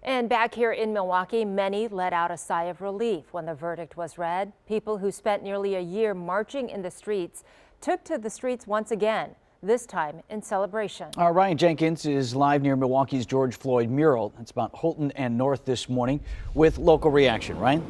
And back here in Milwaukee, many let out a sigh of relief when the verdict was read. People who spent nearly a year marching in the streets took to the streets once again, this time in celebration. Ryan Jenkins is live near Milwaukee's George Floyd mural. It's about Holton and North this morning with local reaction. Ryan?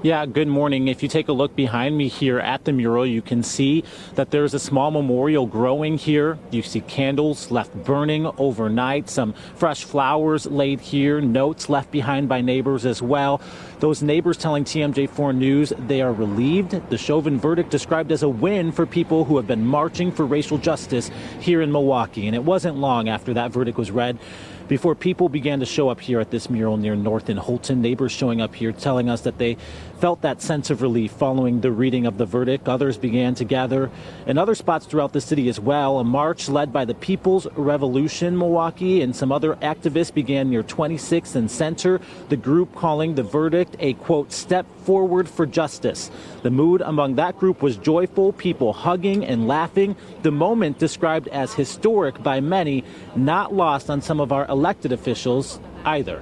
Yeah, good morning. If you take a look behind me here at the mural, you can see that there's a small memorial growing here. You see candles left burning overnight, some fresh flowers laid here, notes left behind by neighbors as well. Those neighbors telling TMJ4 News they are relieved. The Chauvin verdict described as a win for people who have been marching for racial justice here in Milwaukee. And it wasn't long after that verdict was read before people began to show up here at this mural near North and Holton. Neighbors showing up here telling us that they felt that sense of relief following the reading of the verdict. Others began to gather in other spots throughout the city as well. A march led by the People's Revolution Milwaukee and some other activists began near 26th and Center. The group calling the verdict a, quote, step forward for justice. The mood among that group was joyful, people hugging and laughing. The moment described as historic by many, not lost on some of our elected officials either.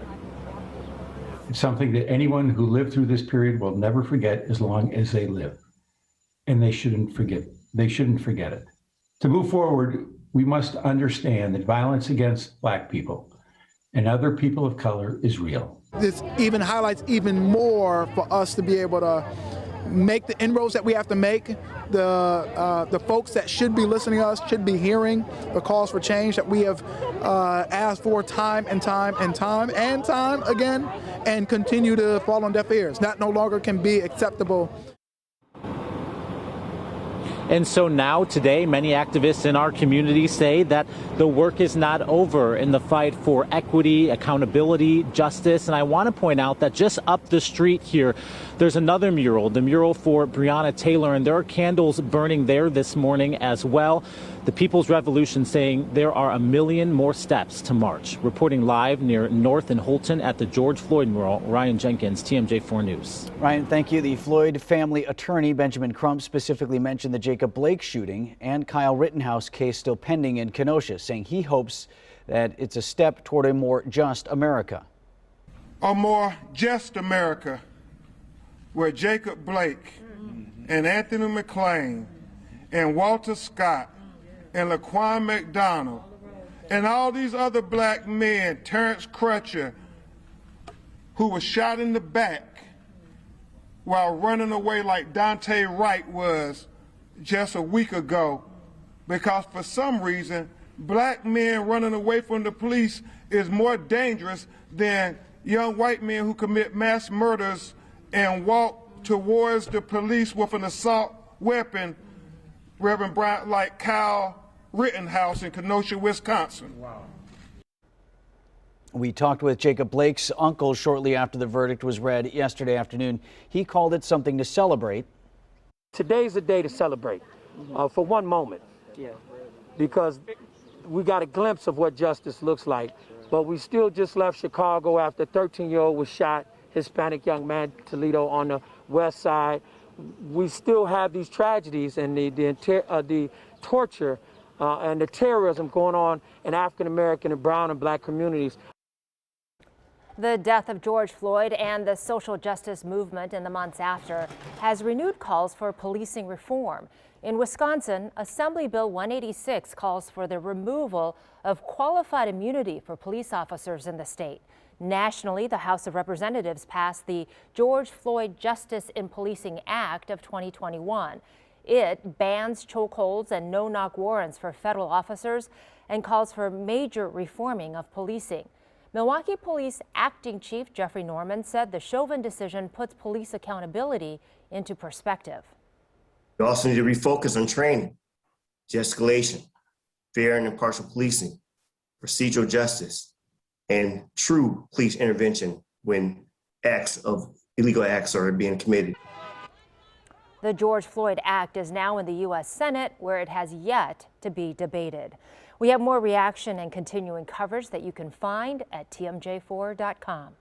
It's something that anyone who lived through this period will never forget as long as they live. And they shouldn't forget it. To move forward, we must understand that violence against Black people and other people of color is real. This even highlights even more for us to be able to make the inroads that we have to make. The folks that should be listening to us should be hearing the calls for change that we have asked for time and time again, and continue to fall on deaf ears. That no longer can be acceptable. And so now, today, many activists in our community say that the work is not over in the fight for equity, accountability, justice. And I want to point out that just up the street here, there's another mural, the mural for Breonna Taylor, and there are candles burning there this morning as well. The People's Revolution saying there are 1 million more steps to march. Reporting live near North and Holton at the George Floyd mural, Ryan Jenkins, TMJ4 News. Ryan, thank you. The Floyd family attorney, Benjamin Crump, specifically mentioned the Jacob Blake shooting and Kyle Rittenhouse case still pending in Kenosha, saying he hopes that it's a step toward a more just America. A more just America where Jacob Blake and Anthony McClain and Walter Scott and Laquan McDonald and all these other Black men, Terrence Crutcher, who was shot in the back while running away like Dante Wright was just a week ago, because for some reason Black men running away from the police is more dangerous than young white men who commit mass murders and walk towards the police with an assault weapon, Reverend Bryant, like Kyle Rittenhouse in Kenosha, Wisconsin. Wow. We talked with Jacob Blake's uncle shortly after the verdict was read yesterday afternoon. He called it something to celebrate. Today's a day to celebrate for one moment, because we got a glimpse of what justice looks like, but we still just left Chicago after a 13-year-old was shot, Hispanic young man, Toledo, on the west side. We still have these tragedies and the torture and the terrorism going on in African-American and brown and Black communities. The death of George Floyd and the social justice movement in the months after has renewed calls for policing reform. In Wisconsin, Assembly Bill 186 calls for the removal of qualified immunity for police officers in the state. Nationally, the House of Representatives passed the George Floyd Justice in Policing Act of 2021. It bans chokeholds and no-knock warrants for federal officers and calls for major reforming of policing. Milwaukee Police Acting Chief Jeffrey Norman said the Chauvin decision puts police accountability into perspective. We also need to refocus on training, de-escalation, fair and impartial policing, procedural justice, and true police intervention when illegal acts are being committed. The George Floyd Act is now in the U.S. Senate, where it has yet to be debated. We have more reaction and continuing coverage that you can find at TMJ4.com.